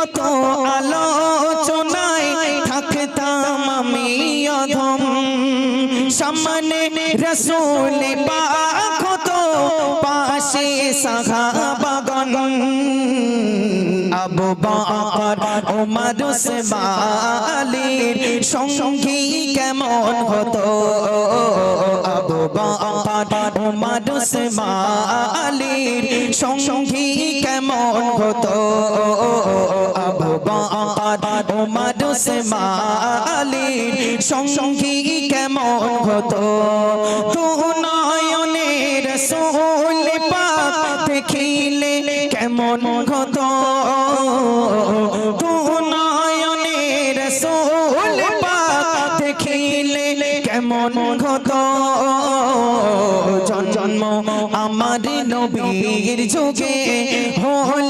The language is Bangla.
কত আলোচনায় থাকতাম আমি অধম সামনে রাসূল পাক হতো পাশে সাহাবাগণ আবু বকর ওমর ওসমান আলীর সঙ্গী কেমন হতো আবু বকর ওমর ওসমান আলীর সঙ্গী কেমন হতো আবু বকর ওমর ওসমান আলীর সঙ্গী কেমন হতো তু নয়নে রাসূল পাক দেখিলে কেমন হতো তু নয়নে রাসূল পাক দেখিলে কেমন হতো জন্ম আমার নবীর যুগে হল